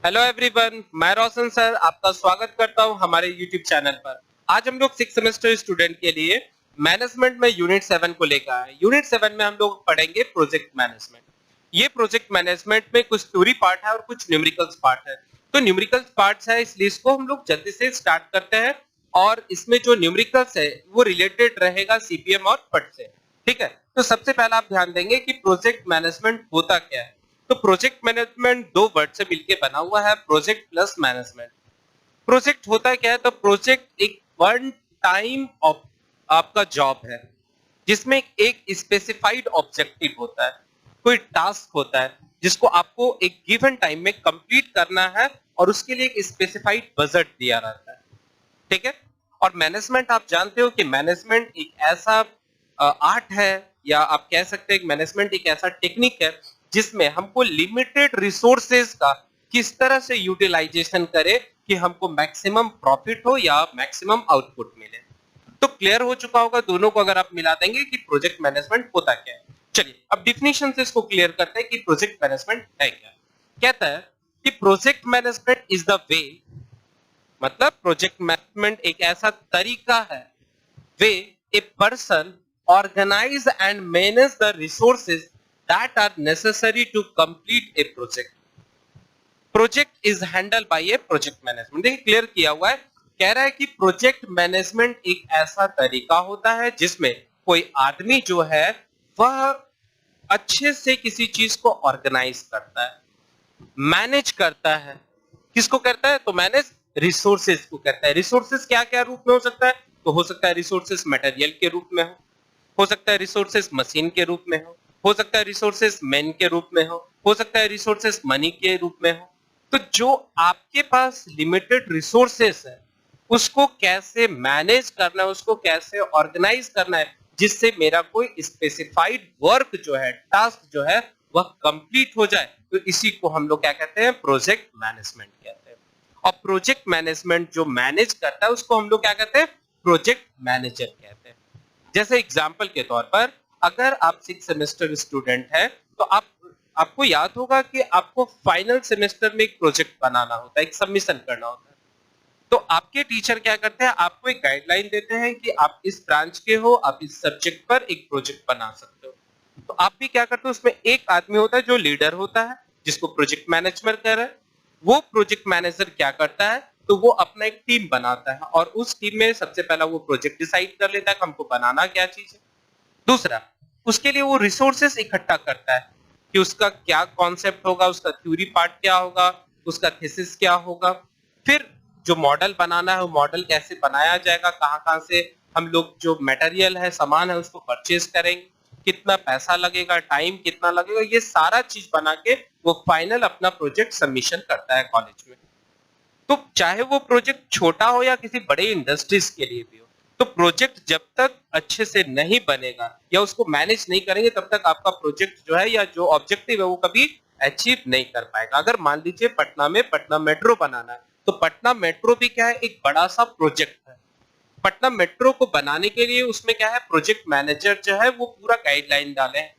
Hello everyone, मैं रोशन sir आपका स्वागत करता हूं हमारे यूट्यूब चैनल पर। आज हम लोग 6 सेमेस्टर स्टूडेंट के लिए मैनेजमेंट में यूनिट 7 को लेकर आए। यूनिट 7 में हम लोग पढ़ेंगे प्रोजेक्ट मैनेजमेंट। ये प्रोजेक्ट मैनेजमेंट में कुछ थ्योरी पार्ट है और कुछ न्यूमेरिकल्स पार्ट है। तो न्यूमेरिकल्स पार्ट्स है, इसलिए इसको हम लोग जल्दी से स्टार्ट करते हैं। और इसमें जो न्यूमेरिकल्स है वो रिलेटेड रहेगा सीपीएम और पट से। ठीक है, तो सबसे पहला आप ध्यान देंगे कि प्रोजेक्ट मैनेजमेंट होता क्या है। तो प्रोजेक्ट मैनेजमेंट दो वर्ड से मिलकर बना हुआ है, प्रोजेक्ट प्लस मैनेजमेंट। प्रोजेक्ट होता क्या है? तो प्रोजेक्ट एक वन टाइम आपका जॉब है जिसमें एक स्पेसिफाइड ऑब्जेक्टिव होता है, कोई टास्क होता है जिसको आपको एक गिवन टाइम में कंप्लीट करना है और उसके लिए एक स्पेसिफाइड बजट दिया रहता है। ठीक है, और मैनेजमेंट आप जानते हो कि मैनेजमेंट एक ऐसा आर्ट है, या आप कह सकते हैं मैनेजमेंट एक ऐसा टेक्निक है जिसमें हमको लिमिटेड रिसोर्सेज का किस तरह से यूटिलाइजेशन करे कि हमको मैक्सिमम प्रॉफिट हो या मैक्सिमम आउटपुट मिले। तो क्लियर हो चुका होगा दोनों को अगर आप मिला देंगे कि प्रोजेक्ट मैनेजमेंट होता क्या है। चलिए अब डिफिनेशन से इसको क्लियर करते हैं कि प्रोजेक्ट मैनेजमेंट है क्या। कहता है कि project management is the way, मतलब प्रोजेक्ट मैनेजमेंट एक ऐसा तरीका है, way a person organize and manage the resources that are necessary to complete a project. Project is handled by a project management. देखिए क्लियर किया हुआ है, कह रहा है कि प्रोजेक्ट मैनेजमेंट एक ऐसा तरीका होता है जिसमें कोई आदमी जो है वह अच्छे से किसी चीज को ऑर्गेनाइज करता है, मैनेज करता है। किसको करता है? तो मैनेज रिसोर्सेज को करता है। रिसोर्सेज क्या क्या रूप में हो सकता है? तो हो सकता है रिसोर्सेज मटेरियल के रूप में हो सकता है रिसोर्सेज मशीन के रूप में हो सकता है रिसोर्सेज मैन के रूप में हो सकता है रिसोर्सेज मनी के रूप में हो। तो जो आपके पास लिमिटेड रिसोर्सेज है उसको कैसे मैनेज करना है, उसको कैसे ऑर्गेनाइज करना है जिससे मेरा कोई स्पेसिफाइड वर्क जो है, टास्क जो है वह कंप्लीट हो जाए। तो इसी को हम लोग क्या कहते हैं? प्रोजेक्ट मैनेजमेंट कहते हैं। और प्रोजेक्ट मैनेजमेंट जो मैनेज करता है उसको हम लोग क्या कहते हैं? प्रोजेक्ट मैनेजर कहते हैं। जैसे एग्जाम्पल के तौर पर अगर आप 6 सेमेस्टर स्टूडेंट है तो आपको याद होगा कि आपको फाइनल सेमेस्टर में एक प्रोजेक्ट बनाना होता है, एक सबमिशन करना होता है। तो आपके टीचर क्या करते हैं? आपको एक गाइडलाइन देते हैं कि आप इस ब्रांच के हो, आप इस सब्जेक्ट पर एक प्रोजेक्ट बना सकते हो। तो आप भी क्या करते हो? उसमें एक आदमी होता है जो लीडर होता है, जिसको प्रोजेक्ट मैनेजमेंट कह रहा है। वो प्रोजेक्ट मैनेजर क्या करता है? तो वो अपना एक टीम बनाता है और उस टीम में सबसे पहला वो प्रोजेक्ट डिसाइड कर लेता है कि हमको बनाना क्या चीज है। दूसरा, उसके लिए वो रिसोर्सेस इकट्ठा करता है कि उसका क्या कॉन्सेप्ट होगा, उसका थ्योरी पार्ट क्या होगा, उसका थीसिस क्या होगा। फिर जो मॉडल बनाना है वो मॉडल कैसे बनाया जाएगा, कहां-कहां से हम लोग जो मटेरियल है, सामान है उसको परचेज करेंगे, कितना पैसा लगेगा, टाइम कितना लगेगा, ये सारा चीज बना के वो फाइनल अपना प्रोजेक्ट सबमिशन करता है कॉलेज में। तो चाहे वो प्रोजेक्ट छोटा हो या किसी बड़े इंडस्ट्रीज के लिए भी हो, तो प्रोजेक्ट जब तक अच्छे से नहीं बनेगा या उसको मैनेज नहीं करेंगे तब तक आपका प्रोजेक्ट जो है या जो ऑब्जेक्टिव है वो कभी अचीव नहीं कर पाएगा। अगर मान लीजिए पटना में पटना मेट्रो बनाना है, तो पटना मेट्रो भी क्या है? एक बड़ा सा प्रोजेक्ट है। पटना मेट्रो को बनाने के लिए उसमें क्या है? प्रोजेक्ट मैनेजर जो है वो पूरा गाइडलाइन डाले हैं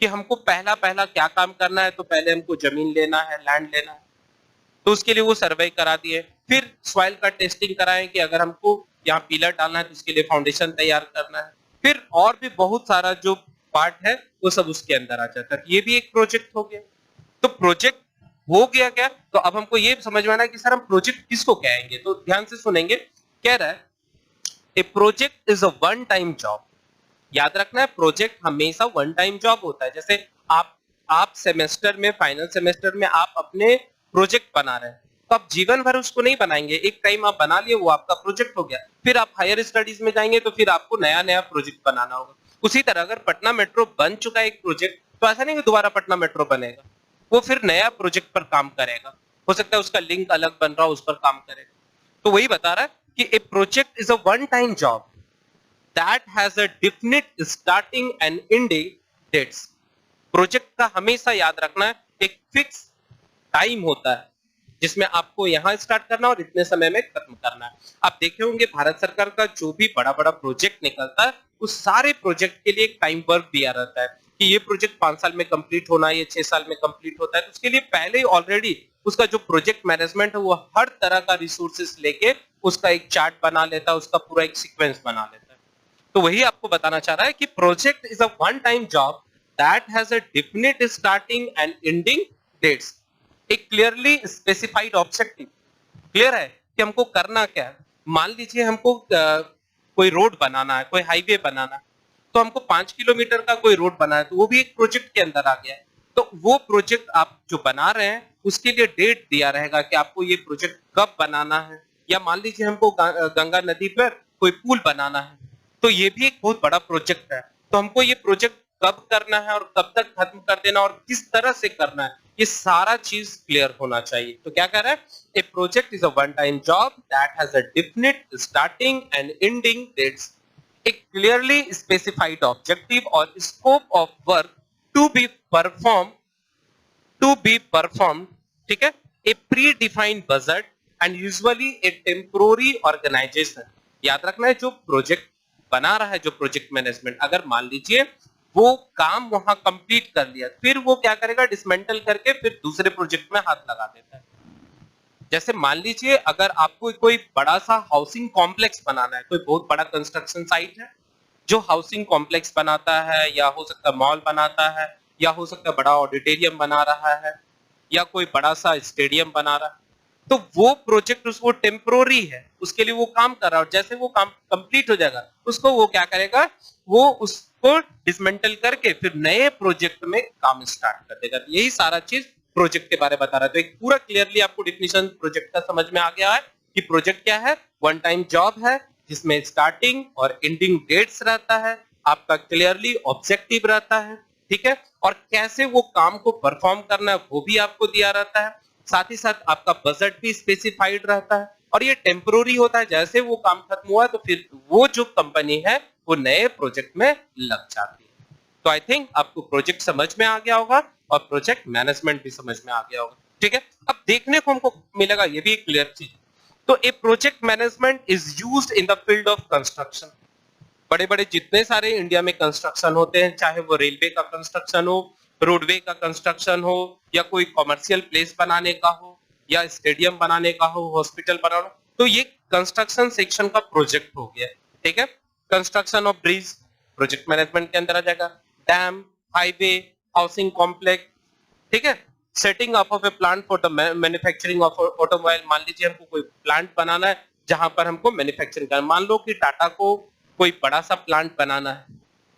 कि हमको पहला पहला क्या काम करना है। तो पहले हमको जमीन लेना है, लैंड लेना है, तो उसके लिए वो सर्वे करा दिए। फिर सॉइल का टेस्टिंग कराएं कि अगर हमको यहाँ पिलर डालना है तो उसके लिए फाउंडेशन तैयार करना है। फिर और भी बहुत सारा जो पार्ट है वो सब उसके अंदर आ जाता है। ये भी एक प्रोजेक्ट हो गया। तो प्रोजेक्ट हो गया क्या? तो अब हमको ये समझ में आना है कि सर हम प्रोजेक्ट किसको कहेंगे। तो ध्यान से सुनेंगे। कह रहा है a project is a one time job. याद रखना है, प्रोजेक्ट हमेशा वन टाइम जॉब होता है। जैसे आप सेमेस्टर में, फाइनल सेमेस्टर में आप अपने प्रोजेक्ट बना रहे हैं, तो आप जीवन भर उसको नहीं बनाएंगे। एक टाइम आप बना लिए, वो आपका प्रोजेक्ट हो गया। फिर आप हायर स्टडीज में जाएंगे तो फिर आपको नया नया प्रोजेक्ट बनाना होगा। उसी तरह अगर पटना मेट्रो बन चुका है एक प्रोजेक्ट, तो ऐसा नहीं कि दोबारा पटना मेट्रो बनेगा, वो फिर नया प्रोजेक्ट पर काम करेगा। हो सकता है उसका लिंक अलग बन रहा हो, उस पर काम करेगा। तो वही बता रहा है कि a project is a one time job that has a definite starting and ending dates. Project का हमेशा याद रखना है एक फिक्स टाइम होता है जिसमें आपको यहां स्टार्ट करना और इतने समय में खत्म करना है। आप देखे होंगे भारत सरकार का जो भी बड़ा बड़ा प्रोजेक्ट निकलता है उस सारे प्रोजेक्ट के लिए एक टाइम वर्क दिया रहता है कि ये प्रोजेक्ट 5 साल में कंप्लीट होना है, ये 6 साल में कंप्लीट होता है, तो उसके लिए पहले ही ऑलरेडी उसका जो प्रोजेक्ट मैनेजमेंट है वो हर तरह का रिसोर्सेस लेके उसका एक चार्ट बना लेता है, उसका पूरा एक सीक्वेंस बना लेता है। तो वही आपको बताना चाह रहा है कि project is a one time job that has a definite starting and ending dates, एक क्लियरली स्पेसिफाइड ऑब्जेक्टिव। क्लियर है कि हमको करना क्या है। मान लीजिए हमको कोई रोड बनाना है, कोई हाईवे बनाना है, तो हमको 5 किलोमीटर का कोई रोड बनाना है, तो वो भी एक प्रोजेक्ट के अंदर आ गया है। तो वो प्रोजेक्ट आप जो बना रहे हैं उसके लिए डेट दिया रहेगा कि आपको ये प्रोजेक्ट कब बनाना है। या मान लीजिए हमको गंगा नदी पर कोई पुल बनाना है, तो ये भी एक बहुत बड़ा प्रोजेक्ट है। तो हमको ये प्रोजेक्ट कब करना है और कब तक खत्म कर देना और किस तरह से करना है, ये सारा चीज क्लियर होना चाहिए। तो क्या कह रहा है, a project is a one time job that has a definite starting and ending dates, a clearly specified objective or scope of work to be performed ठीक है, a predefined budget and usually a temporary organization। याद रखना है जो project बना रहा है, जो प्रोजेक्ट मैनेजमेंट, अगर मान लीजिए वो काम वहां कंप्लीट कर लिया, फिर वो क्या करेगा, डिसमेंटल करके फिर दूसरे प्रोजेक्ट में हाथ लगा देता है। जैसे मान लीजिए अगर आपको कोई बड़ा सा हाउसिंग कॉम्प्लेक्स बनाना है, कोई बहुत बड़ा कंस्ट्रक्शन साइट है जो हाउसिंग कॉम्प्लेक्स बनाता है, या हो सकता है मॉल बनाता है, या हो सकता है बड़ा ऑडिटोरियम बना रहा है, या कोई बड़ा सा स्टेडियम बना रहा है, तो वो प्रोजेक्ट उसको टेम्पोररी है, उसके लिए वो काम कर रहा है। और जैसे वो काम कंप्लीट हो जाएगा उसको वो क्या करेगा, वो उसको डिसमेंटल करके फिर नए प्रोजेक्ट में काम स्टार्ट कर देगा। यही सारा चीज प्रोजेक्ट के बारे में बता रहा है। तो एक पूरा क्लियरली आपको डिफिनेशन प्रोजेक्ट का समझ में आ गया है कि प्रोजेक्ट क्या है, वन टाइम जॉब है जिसमें स्टार्टिंग और एंडिंग डेट्स रहता है, आपका क्लियरली ऑब्जेक्टिव रहता है, ठीक है, और कैसे वो काम को परफॉर्म करना है वो भी आपको दिया रहता है। साथ ही साथ आपका बजट भी स्पेसिफाइड रहता है, और ये टेम्पोररी होता है, जैसे वो काम खत्म हुआ तो फिर वो जो कंपनी है वो नए प्रोजेक्ट में लग जाती है। तो आई थिंक आपको प्रोजेक्ट समझ में आ गया होगा और प्रोजेक्ट मैनेजमेंट भी समझ में आ गया होगा, ठीक है। अब देखने को हमको मिलेगा, ये भी एक क्लियर चीज। तो a project management is used in the field of construction. बड़े बड़े जितने सारे इंडिया में कंस्ट्रक्शन होते हैं, चाहे वो रेलवे का कंस्ट्रक्शन हो, रोडवे का कंस्ट्रक्शन हो, या कोई कॉमर्शियल प्लेस बनाने का हो, या स्टेडियम बनाने का हो, हॉस्पिटल बनाना, तो ये कंस्ट्रक्शन सेक्शन का प्रोजेक्ट हो गया, ठीक है। Construction of bridge project management के अंदर आ जाएगा, डैम, हाईवे, हाउसिंग कॉम्प्लेक्स, ठीक है। Setting up of A plant for the manufacturing of automobile, मान लीजिए हमको कोई प्लांट बनाना है जहां पर हमको मैन्युफैक्चरिंग करना, मान लो कि टाटा को कोई बड़ा सा प्लांट बनाना है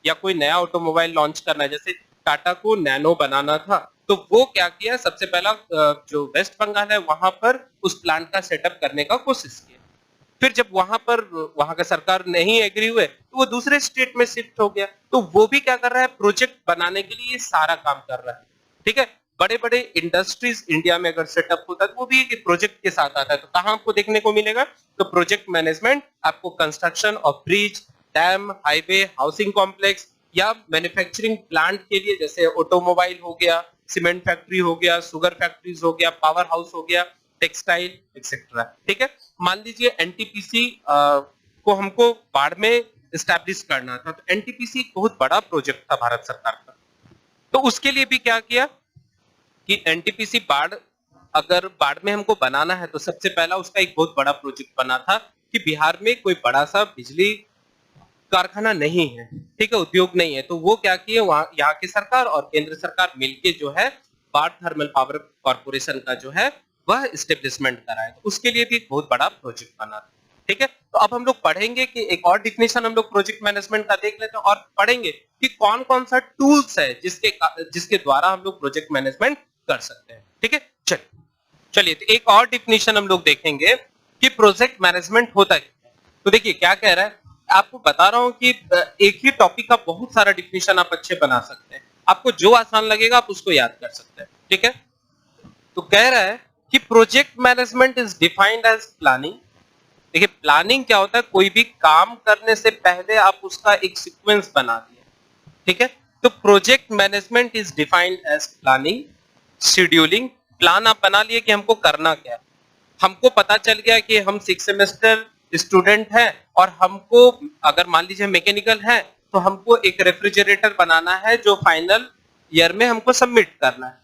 या कोई नया ऑटोमोबाइल लॉन्च करना है, जैसे टाटा को नैनो बनाना था, तो वो क्या किया, सबसे पहला जो वेस्ट बंगाल है वहां पर उस प्लांट का सेटअप करने का कोशिश किया। फिर जब वहां पर वहां का सरकार नहीं एग्री हुए तो वो दूसरे स्टेट में शिफ्ट हो गया। तो वो भी क्या कर रहा है, प्रोजेक्ट बनाने के लिए ये सारा काम कर रहा है, ठीक है। बड़े बड़े इंडस्ट्रीज इंडिया में अगर सेटअप होता है तो वो भी एक प्रोजेक्ट के साथ आता है। तो कहां आपको देखने को मिलेगा, तो प्रोजेक्ट मैनेजमेंट आपको construction of bridge, dam, highway, housing complex, या मैन्युफैक्चरिंग प्लांट के लिए जैसे ऑटोमोबाइल हो गया, सीमेंट फैक्ट्री हो गया, शुगर फैक्ट्रीज हो गया, पावर हाउस हो गया, टेक्सटाइल एक्सेट्रा, ठीक है। मान लीजिए एनटीपीसी को हमको बाढ़ में एस्टैब्लिश करना था, तो एनटीपीसी एक बहुत बड़ा प्रोजेक्ट था भारत सरकार का। तो उसके लिए भी क्या किया कि एनटीपीसी अगर बाढ़ में हमको बनाना है तो सबसे पहला उसका एक बहुत बड़ा प्रोजेक्ट बना था कि बिहार में कोई बड़ा सा बिजली कारखाना नहीं है, ठीक है, उद्योग नहीं है। तो वो क्या किए, वहां यहाँ की सरकार और केंद्र सरकार मिलके जो है बाढ़ थर्मल पावर कॉर्पोरेशन का जो है वह स्टेब्लिशमेंट करा है। तो उसके लिए भी एक बहुत बड़ा प्रोजेक्ट बना था, ठीक है। तो अब हम लोग पढ़ेंगे कि एक और डिफिनेशन हम लोग प्रोजेक्ट मैनेजमेंट का देख लेते हैं और पढ़ेंगे कि कौन कौन सा टूल्स है जिसके द्वारा हम लोग प्रोजेक्ट मैनेजमेंट कर सकते हैं, ठीक है। चलिए तो एक और डिफिनेशन हम लोग देखेंगे कि प्रोजेक्ट मैनेजमेंट होता है। तो देखिए क्या कह रहा है, आपको बता रहा हूं कि एक ही टॉपिक का बहुत सारा डिफिनेशन आप अच्छे बना सकते हैं, आपको जो आसान लगेगा आप उसको याद कर सकते हैं, ठीक है। तो कह रहा है कि project management is defined as planning. देखिए प्लानिंग क्या होता है, कोई भी काम करने से पहले आप उसका एक सीक्वेंस बना दिए, ठीक है। तो project management is defined as planning, scheduling. Plan आप बना लिए कि हमको करना क्या है, हमको पता चल गया कि हम 6 सेमेस्टर स्टूडेंट हैं और हमको अगर मान लीजिए मैकेनिकल है तो हमको एक रेफ्रिजरेटर बनाना है जो फाइनल ईयर में हमको सबमिट करना है।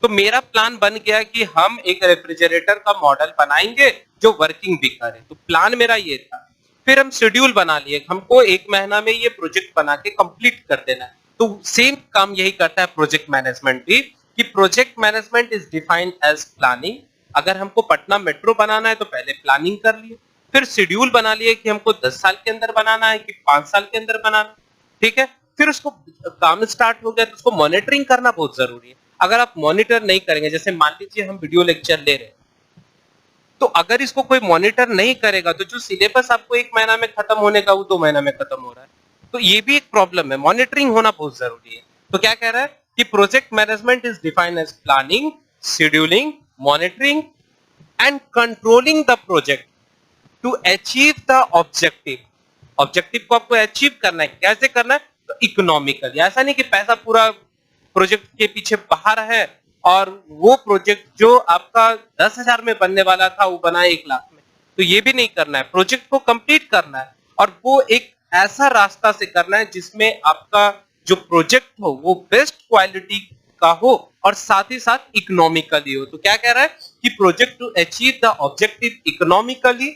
तो मेरा प्लान बन गया कि हम एक रेफ्रिजरेटर का मॉडल बनाएंगे जो वर्किंग भी करे। तो प्लान मेरा ये था। फिर हम शेड्यूल बना लिए, हमको 1 महीना में ये प्रोजेक्ट बना के कंप्लीट कर देना है। तो सेम काम यही करता है प्रोजेक्ट मैनेजमेंट भी, कि project management is defined as planning. अगर हमको पटना मेट्रो बनाना है तो पहले प्लानिंग कर लिए, फिर शेड्यूल बना लिए कि हमको 10 साल के अंदर बनाना है कि 5 साल के अंदर बनाना है, ठीक है। फिर उसको काम स्टार्ट हो गया तो उसको मॉनिटरिंग करना बहुत जरूरी है। अगर आप मॉनिटर नहीं करेंगे, जैसे मान लीजिए हम वीडियो लेक्चर ले रहे हैं, तो अगर इसको कोई मॉनिटर नहीं करेगा तो जो सिलेबस आपको 1 महीना में खत्म होने का वो 2 महीना में खत्म हो रहा है। तो ये भी एक प्रॉब्लम है, मॉनिटरिंग होना बहुत जरूरी है। तो क्या कह रहा है कि project management is defined as planning, scheduling, monitoring and controlling the project to achieve the objective. Objective को आपको अचीव करना है, कैसे करना है? तो इकोनॉमिकली। ऐसा नहीं कि पैसा पूरा प्रोजेक्ट के पीछे बहा रहा है और वो प्रोजेक्ट जो आपका 10,000 में बनने वाला था वो बना 1 लाख में। तो ये भी नहीं करना है, प्रोजेक्ट को कंप्लीट करना है और वो एक ऐसा रास्ता से करना है जिसमें आपका जो प्रोजेक्ट हो वो बेस्ट क्वालिटी का हो और साथ ही साथ इकोनॉमिकली हो। तो क्या कह रहा है कि project to achieve the objective economically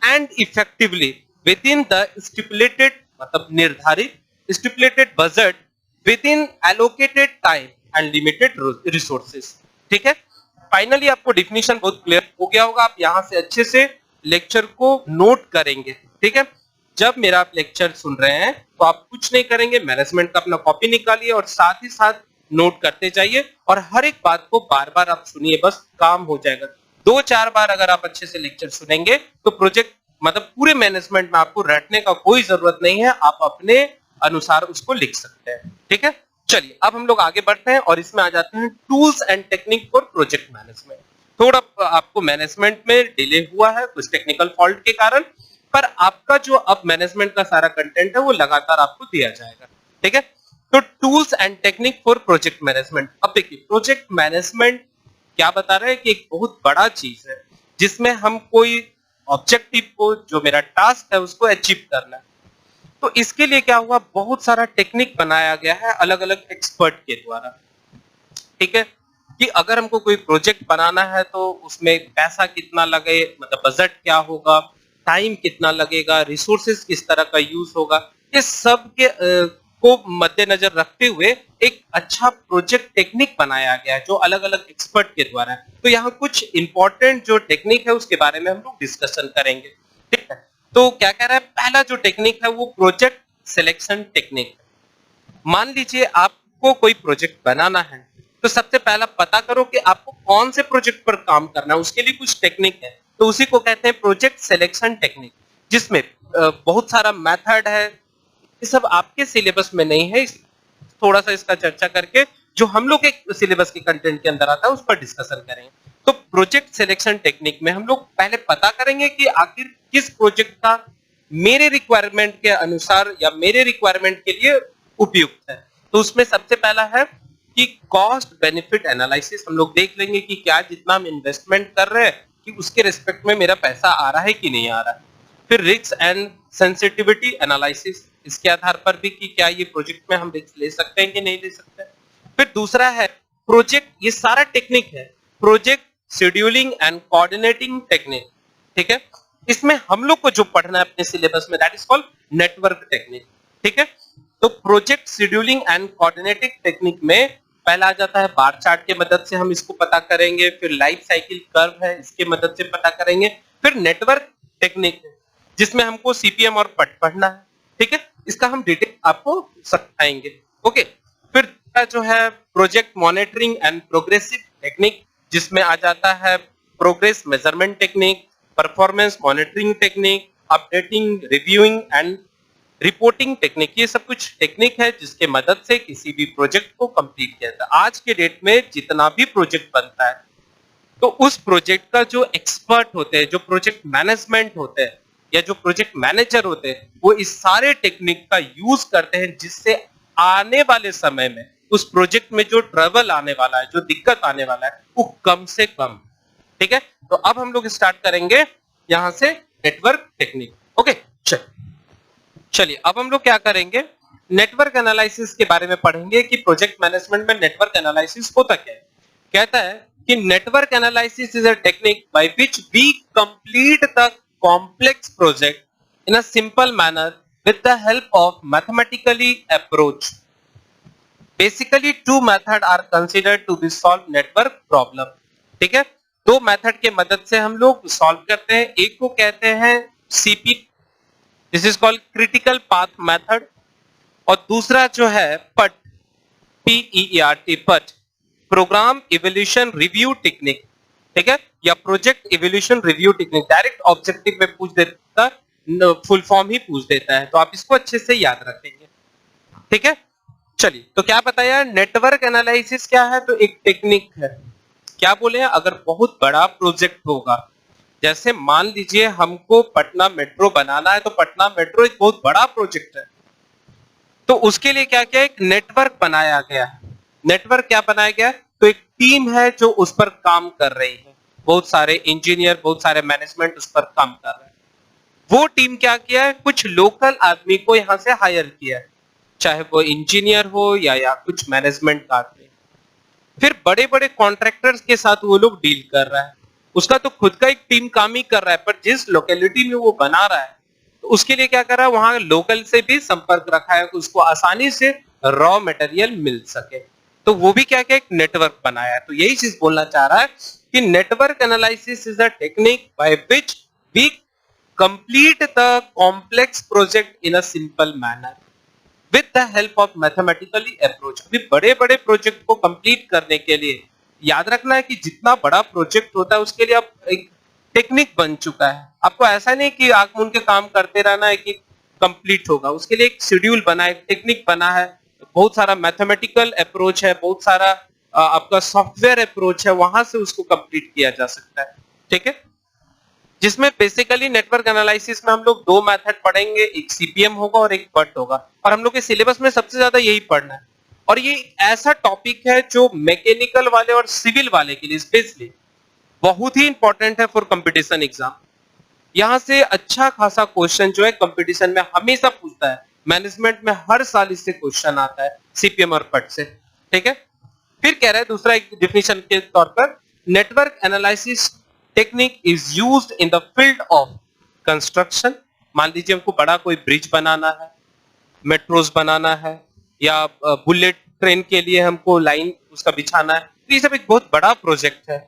and effectively within the stipulated, मतलब निर्धारित stipulated budget within allocated time and limited resources, ठीक है। फाइनली आपको डिफिनीशन बहुत क्लियर हो गया होगा। आप यहां से अच्छे से लेक्चर को नोट करेंगे, ठीक है। जब मेरा आप लेक्चर सुन रहे हैं तो आप कुछ नहीं करेंगे, मैनेजमेंट का अपना कॉपी निकालिए और साथ ही साथ नोट करते जाइए और हर एक बात को बार बार आप सुनिए, बस काम हो जाएगा। 2-4 बार अगर आप अच्छे से लेक्चर सुनेंगे तो प्रोजेक्ट मतलब पूरे मैनेजमेंट में आपको रटने का कोई जरूरत नहीं है, आप अपने अनुसार उसको लिख सकते हैं, ठीक है। चलिए अब हम लोग आगे बढ़ते हैं और इसमें आ जाते हैं tools and technique for project management. थोड़ा आपको मैनेजमेंट में डिले हुआ है कुछ टेक्निकल फॉल्ट के कारण, पर आपका जो अब मैनेजमेंट का सारा कंटेंट है वो लगातार आपको दिया जाएगा, ठीक है। तो tools and technique for project management. अब देखिए प्रोजेक्ट मैनेजमेंट क्या बता रहे हैं कि एक बहुत बड़ा चीज है जिसमें हम कोई ऑब्जेक्टिव को, जो मेरा टास्क है, उसको अचीव करना है। तो इसके लिए क्या हुआ, बहुत सारा टेक्निक बनाया गया है अलग अलग एक्सपर्ट के द्वारा, ठीक है। कि अगर हमको कोई प्रोजेक्ट बनाना है तो उसमें पैसा कितना लगे, मतलब बजट क्या होगा, टाइम कितना लगेगा, रिसोर्सेज किस तरह का यूज होगा, ये सब के को मद्देनजर रखते हुए एक अच्छा प्रोजेक्ट टेक्निक बनाया गया है जो अलग अलग एक्सपर्ट के द्वारा है। तो यहाँ कुछ इंपॉर्टेंट जो टेक्निक है उसके बारे में हम लोग डिस्कशन करेंगे, ठीक है। तो क्या कह रहा है, पहला जो टेक्निक है वो प्रोजेक्ट सिलेक्शन टेक्निक है। मान लीजिए आपको कोई प्रोजेक्ट बनाना है तो सबसे पहला पता करो कि आपको कौन से प्रोजेक्ट पर काम करना है, उसके लिए कुछ टेक्निक है, तो उसी को कहते हैं प्रोजेक्ट सिलेक्शन टेक्निक, जिसमें बहुत सारा मेथड है। ये सब आपके सिलेबस में नहीं है, थोड़ा सा इसका चर्चा करके जो हम लोग के सिलेबस के कंटेंट के अंदर आता है उस पर डिस्कशन करेंगे। तो प्रोजेक्ट सिलेक्शन टेक्निक में हम लोग पहले पता करेंगे कि आखिर किस प्रोजेक्ट का मेरे रिक्वायरमेंट के अनुसार या मेरे रिक्वायरमेंट के लिए उपयुक्त है। तो उसमें सबसे पहला है कि कॉस्ट बेनिफिट एनालिसिस। हम लोग देख लेंगे कि क्या जितना हम इन्वेस्टमेंट कर रहे हैं कि उसके रिस्पेक्ट में मेरा पैसा आ रहा है कि नहीं आ रहा है। फिर रिस्क एंड सेंसिटिविटी एनालिसिस, इसके आधार पर भी कि क्या ये प्रोजेक्ट में हम रिस्क ले सकते हैं कि नहीं ले सकते। फिर दूसरा है प्रोजेक्ट, ये सारा टेक्निक है project scheduling and coordinating technique, ठीक है। इसमें हम लोग को जो पढ़ना है अपने सिलेबस में that is called network technique, ठीक है। तो project scheduling and coordinating technique में पहला आ जाता है बार चार्ट के मदद से हम इसको पता करेंगे, फिर लाइफ साइकिल कर्व है इसके मदद से पता करेंगे, फिर नेटवर्क टेक्निक है जिसमें हमको सीपीएम और पट पढ़ना है, ठीक है। इसका हम डिटेल आपको समझाएंगे, ओके। फिर जो है project monitoring and progressive technique, जिसमें आ जाता है progress measurement technique, performance monitoring technique, updating, reviewing and reporting technique. ये सब कुछ टेक्निक है जिसके मदद से किसी भी प्रोजेक्ट को कंप्लीट किया जाता है। आज के डेट में जितना भी प्रोजेक्ट बनता है तो उस प्रोजेक्ट का जो एक्सपर्ट होते हैं, जो प्रोजेक्ट मैनेजमेंट होते हैं या जो प्रोजेक्ट मैनेजर होते हैं, वो इस सारे टेक्निक का यूज करते हैं जिससे आने वाले समय में उस प्रोजेक्ट में जो ट्रबल आने वाला है, जो दिक्कत आने वाला है, वो कम से कम, ठीक है। तो अब हम लोग स्टार्ट करेंगे यहां से नेटवर्क टेक्निक, ओके। चलिए अब हम लोग क्या करेंगे, नेटवर्क एनालिसिस के बारे में पढ़ेंगे कि प्रोजेक्ट मैनेजमेंट में नेटवर्क एनालिसिस होता क्या है। कहता है कि network analysis is a technique by which we complete the complex project in a simple manner with the help of mathematically approach. Basically two method are considered to be solve network problem. ठीक है, दो method के मदद से हम लोग solve करते हैं। एक को कहते हैं CP, this is called critical path method, और दूसरा जो है पट, PERT, पट, प्रोग्राम इवोल्यूशन रिव्यू टेक्निक। ठीक है, या project evolution review technique. Direct objective में पूछ देता, फुल फॉर्म ही पूछ देता है, तो आप इसको अच्छे से याद रखेंगे। ठीक है, चलिए, तो क्या बताया, नेटवर्क एनालिसिस क्या है, तो एक टेक्निक है। क्या बोले, अगर बहुत बड़ा प्रोजेक्ट होगा, जैसे मान लीजिए हमको पटना मेट्रो बनाना है, तो पटना मेट्रो एक बहुत बड़ा प्रोजेक्ट है, तो उसके लिए क्या क्या, एक नेटवर्क बनाया गया है। नेटवर्क क्या बनाया गया, तो एक टीम है जो उस पर काम कर रही है, बहुत सारे इंजीनियर, बहुत सारे मैनेजमेंट उस पर काम कर रहे हैं। वो टीम क्या किया है, कुछ लोकल आदमी को यहां से हायर किया है, चाहे वो इंजीनियर हो या कुछ मैनेजमेंट का आदमी। फिर बड़े बड़े कॉन्ट्रैक्टर्स के साथ वो लोग डील कर रहा है, उसका तो खुद का एक टीम काम ही कर रहा है, पर जिस लोकेलिटी में वो बना रहा है, तो उसके लिए क्या कर रहा है, वहां लोकल से भी संपर्क रखा है, उसको आसानी से रॉ मटेरियल मिल सके, तो वो भी क्या क्या, एक नेटवर्क बनाया है। तो यही चीज बोलना चाह रहा है कि network analysis is a technique by which we complete the complex project in a simple manner with the help of mathematically approach. अभी बड़े बड़े प्रोजेक्ट को कंप्लीट करने के लिए याद रखना है कि जितना बड़ा प्रोजेक्ट होता है उसके लिए अब एक टेक्निक बन चुका है। आपको ऐसा नहीं कि आंख मूंद के काम करते रहना है कि कंप्लीट होगा, उसके लिए एक शेड्यूल बना है, एक टेक्निक बना है, बहुत सारा मैथमेटिकल अप्रोच है, बहुत सारा आपका सॉफ्टवेयर अप्रोच है, वहां से उसको कंप्लीट किया जा सकता है। ठीक है, जिसमें बेसिकली नेटवर्क एनालिसिस में हम लोग दो मेथड पढ़ेंगे, एक सीपीएम होगा और एक पट होगा, और हम लोग के सिलेबस में सबसे ज्यादा यही पढ़ना है। और ये ऐसा टॉपिक है जो मैकेनिकल वाले और सिविल वाले के लिए स्पेशली बहुत ही इंपॉर्टेंट है फॉर कंपटीशन एग्जाम। यहां से अच्छा खासा क्वेश्चन जो है कंपटीशन में हमेशा पूछता है, मैनेजमेंट में हर साल इससे क्वेश्चन आता है, सीपीएम और पट से। ठीक है, फिर कह रहा है दूसरा एक डिफिनेशन के तौर पर, network analysis technique is used in the field of construction. मान लीजिए हमको बड़ा कोई ब्रिज बनाना है, मेट्रोज बनाना है, या बुलेट ट्रेन के लिए हमको लाइन उसका बिछाना है, तो ये सब एक बहुत बड़ा प्रोजेक्ट है।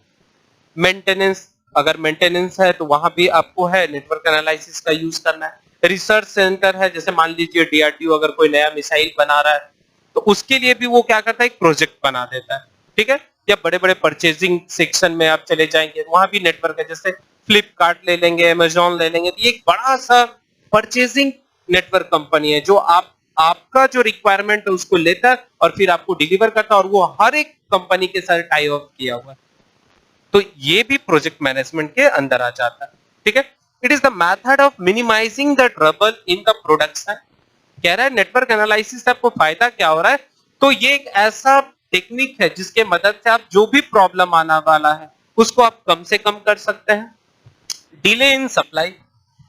मेंटेनेंस, अगर मेंटेनेंस है तो वहां भी आपको है नेटवर्क एनालिसिस का यूज करना है। रिसर्च सेंटर है, जैसे मान लीजिए डीआरडीओ अगर कोई नया मिसाइल बना रहा है, तो उसके लिए भी वो क्या करता है, एक प्रोजेक्ट बना देता है। ठीक है, या बड़े बड़े परचेजिंग सेक्शन में आप चले जाएंगे, वहां भी नेटवर्क है, जैसे फ्लिपकार्ट ले लेंगे, अमेजोन ले लेंगे, तो ये एक बड़ा सा परचेजिंग नेटवर्क कंपनी है जो आपका जो रिक्वायरमेंट है उसको लेता है और फिर आपको डिलीवर करता है, और वो हर एक कंपनी के साथ टाई अप किया हुआ है, तो ये भी प्रोजेक्ट मैनेजमेंट के अंदर आ जाता है। ठीक है, it is the method of minimising the trouble in the production. कह रहा है नेटवर्क एनालिसिस से आपको फायदा क्या हो रहा है, तो ये एक ऐसा टेक्निक है जिसके मदद से आप जो भी प्रॉब्लम आने वाला है उसको आप कम से कम कर सकते हैं। डिले इन सप्लाई,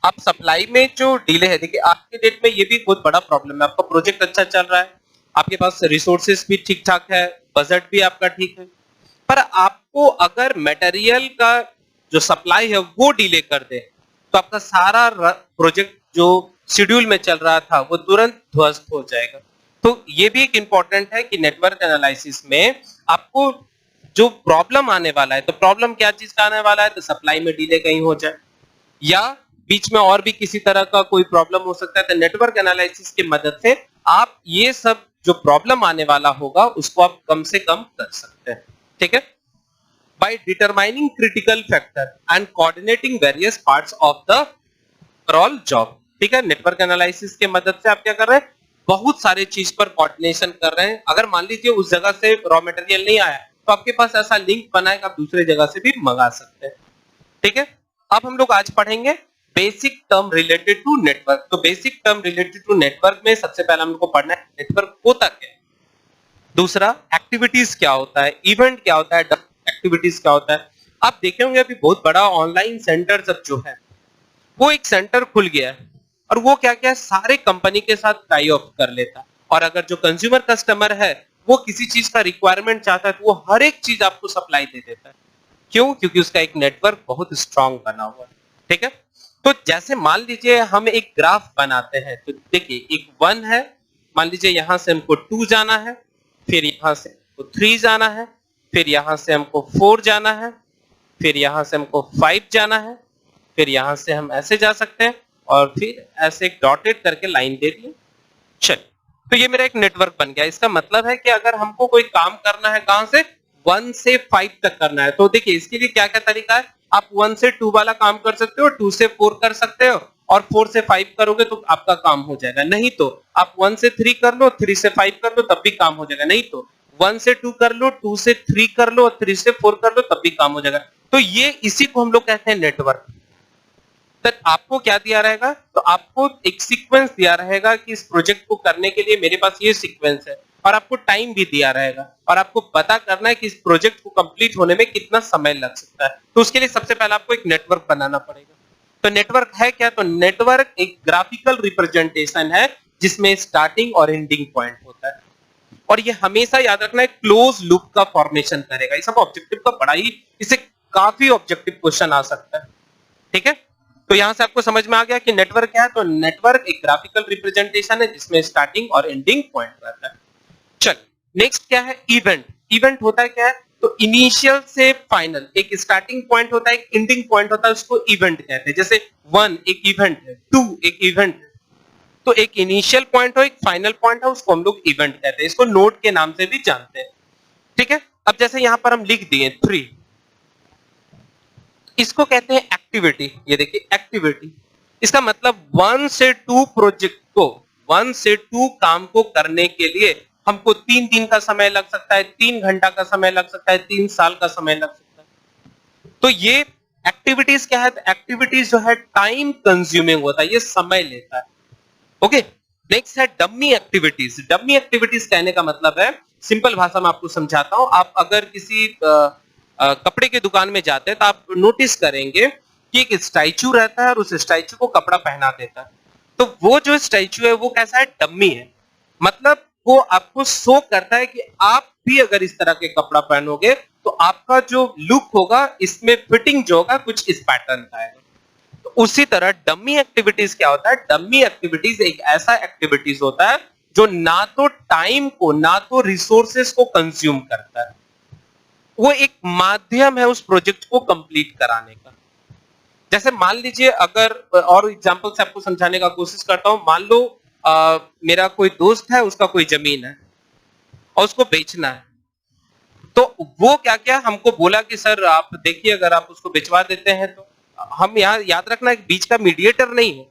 आप सप्लाई में जो डिले है, देखिए आज के डेट में ये भी बहुत बड़ा प्रॉब्लम है। आपका प्रोजेक्ट अच्छा चल रहा है, आपके पास रिसोर्सेस भी ठीक ठाक है, बजट भी आपका ठीक है, पर आपको अगर मटेरियल का जो सप्लाई है वो डिले कर दे, तो आपका सारा प्रोजेक्ट जो शेड्यूल में चल रहा था वो तुरंत ध्वस्त हो जाएगा। तो ये भी एक इंपॉर्टेंट है कि नेटवर्क एनालिसिस में आपको जो प्रॉब्लम आने वाला है, तो प्रॉब्लम क्या चीज का आने वाला है, तो सप्लाई में डिले कहीं हो जाए या बीच में और भी किसी तरह का कोई प्रॉब्लम हो सकता है, तो नेटवर्क एनालिसिस की मदद से आप ये सब जो प्रॉब्लम आने वाला होगा उसको आप कम से कम कर सकते हैं। ठीक है, by determining critical factor and coordinating various parts of the overall job. ठीक है, नेटवर्क एनालिसिस की मदद से आप क्या कर रहे हैं, बहुत सारे चीज पर कोऑर्डिनेशन कर रहे हैं। अगर मान लीजिए उस जगह से रॉ मटेरियल नहीं आया, तो आपके पास ऐसा लिंक बना है कि आप दूसरे जगह से भी मंगा सकते हैं। ठीक है, अब हम लोग आज पढ़ेंगे basic term related to network. तो basic term related to network में सबसे पहले हम लोग को पढ़ना है नेटवर्क होता क्या है, दूसरा एक्टिविटीज क्या होता है, इवेंट क्या होता है, एक्टिविटीज क्या होता है। आप देखे होंगे अभी बहुत बड़ा ऑनलाइन सेंटर सब जो है, वो एक सेंटर खुल गया है और वो क्या क्या सारे कंपनी के साथ टाई अप कर लेता है और अगर जो कंज्यूमर कस्टमर है वो किसी चीज का रिक्वायरमेंट चाहता है तो वो हर एक चीज आपको सप्लाई दे देता है। क्यों? क्योंकि उसका एक नेटवर्क बहुत स्ट्रांग बना हुआ है। ठीक है, तो जैसे मान लीजिए हम एक ग्राफ बनाते हैं, तो देखिए एक 1 है, मान लीजिए यहां से हमको 2 जाना है, फिर यहां से हमको 3 जाना है, फिर यहां से हमको 4 जाना है, फिर यहां से हमको 5 जाना है, फिर यहां से हम ऐसे जा सकते हैं और फिर ऐसे एक डॉटेड करके लाइन दे दी। चलिए, तो ये मेरा एक नेटवर्क बन गया। इसका मतलब है कि अगर हमको कोई काम करना है, कहां से 1 से 5 तक करना है, तो देखिए इसके लिए क्या क्या तरीका है। आप 1 से 2 वाला काम कर सकते हो, 2 से 4 कर सकते हो, और 4 से 5 करोगे तो आपका काम हो जाएगा। नहीं तो आप 1 से 3 कर लो, 3 से 5 कर लो, तब भी काम हो जाएगा। नहीं तो 1 से 2 कर लो, 2 से 3 कर लो और 3 से 4 कर लो, तब भी काम हो जाएगा। तो ये इसी को हम लोग कहते हैं नेटवर्क। तो आपको क्या दिया रहेगा, तो आपको एक सीक्वेंस दिया रहेगा कि इस प्रोजेक्ट को करने के लिए मेरे पास ये सीक्वेंस है, और आपको टाइम भी दिया रहेगा, और आपको पता करना है कि इस प्रोजेक्ट को कंप्लीट होने में कितना समय लग सकता है। तो उसके लिए सबसे पहले आपको एक नेटवर्क बनाना पड़ेगा। तो नेटवर्क है क्या? तो नेटवर्क एक ग्राफिकल रिप्रेजेंटेशन है जिसमें स्टार्टिंग और एंडिंग पॉइंट होता है, और ये हमेशा याद रखना है क्लोज लूप का फॉर्मेशन करेगा। ये सब ऑब्जेक्टिव का बड़ा ही, इससे काफी ऑब्जेक्टिव क्वेश्चन आ सकता है। ठीक है, तो यहां से आपको समझ में आ गया कि नेटवर्क क्या है। तो नेटवर्क एक ग्राफिकल रिप्रेजेंटेशन है जिसमें स्टार्टिंग और एंडिंग पॉइंट रहता है। चल, नेक्स्ट क्या है? इवेंट। इवेंट होता है क्या है? तो इनिशियल से फाइनल, एक स्टार्टिंग पॉइंट होता है, एक एंडिंग पॉइंट होता है, उसको इवेंट कहते हैं। जैसे 1 एक इवेंट है, 2 एक इवेंट है, तो एक इनिशियल पॉइंट हो, एक फाइनल पॉइंट है, उसको हम लोग इवेंट कहते हैं। इसको नोड के नाम से भी जानते हैं। ठीक है, अब जैसे यहां पर हम लिख दिए 3, इसको कहते हैं एक्टिविटी। ये देखिए एक्टिविटी, इसका मतलब 1 से 2 प्रोजेक्ट को, 1 से 2 काम को करने के लिए हमको 3 दिन का समय लग सकता है, 3 घंटा का समय लग सकता है, 3 साल का समय लग सकता है। तो ये एक्टिविटीज क्या है? एक्टिविटीज जो है टाइम कंज्यूमिंग होता है, ये समय लेता है। ओके, नेक्स्ट है डमी एक्टिविटीज। डमी एक्टिविटीज कहने का मतलब है, सिंपल भाषा में आपको समझाता हूं। आप अगर किसी कपड़े की दुकान में जाते हैं तो आप नोटिस करेंगे कि एक स्टैचू रहता है और उस स्टैचू को कपड़ा पहना देता है। तो वो जो स्टैचू है वो कैसा है? डम्मी है। मतलब वो आपको शो करता है कि आप भी अगर इस तरह के कपड़ा पहनोगे तो आपका जो लुक होगा, इसमें फिटिंग जो होगा कुछ इस पैटर्न का है। तो उसी तरह डमी एक्टिविटीज क्या होता है? डमी एक्टिविटीज एक ऐसा एक्टिविटीज होता है जो ना तो टाइम को, ना तो रिसोर्सेस को कंज्यूम करता है, वो एक माध्यम है उस प्रोजेक्ट को कंप्लीट कराने का। जैसे मान लीजिए, अगर और एग्जांपल से आपको समझाने का कोशिश करता हूं, मान लो मेरा कोई दोस्त है, उसका कोई जमीन है और उसको बेचना है, तो वो क्या क्या हमको बोला कि सर आप देखिए, अगर आप उसको बेचवा देते हैं तो हम यहाँ याद रखना एक बीच का मीडिएटर नहीं है।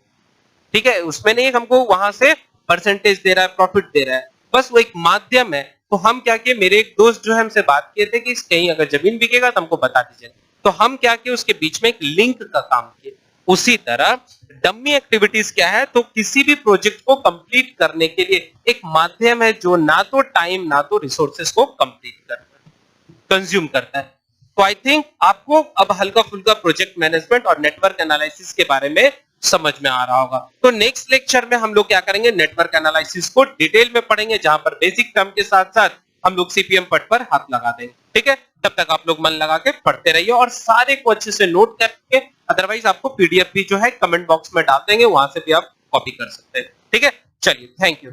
ठीक है, उसमें नहीं हमको वहां से परसेंटेज दे रहा है, प्रॉफिट दे रहा है, बस वो एक माध्यम है। तो हम क्या किए, मेरे एक दोस्त जो है हमसे बात किए थे कि कहीं अगर जमीन बिकेगा तो हमको बता दीजिए। तो हम क्या किए, उसके बीच में एक लिंक का काम किए। उसी तरह डमी एक्टिविटीज क्या है? तो किसी भी प्रोजेक्ट को कंप्लीट करने के लिए एक माध्यम है जो ना तो टाइम, ना तो रिसोर्सेस को कंप्लीट करता है, कंज्यूम करता है। तो आई थिंक आपको अब हल्का फुल्का प्रोजेक्ट मैनेजमेंट और नेटवर्क एनालिसिस के बारे में समझ में आ रहा होगा। तो नेक्स्ट लेक्चर में हम लोग क्या करेंगे, नेटवर्क एनालिसिस को डिटेल में पढ़ेंगे, जहां पर बेसिक टर्म के साथ साथ हम लोग सीपीएम पट पर हाथ लगा देंगे। ठीक है, तब तक आप लोग मन लगा के पढ़ते रहिए और सारे को अच्छे से नोट करके, अदरवाइज आपको पीडीएफ भी जो है कमेंट बॉक्स में डाल देंगे, वहां से भी आप कॉपी कर सकते हैं। ठीक है, चलिए, थैंक यू।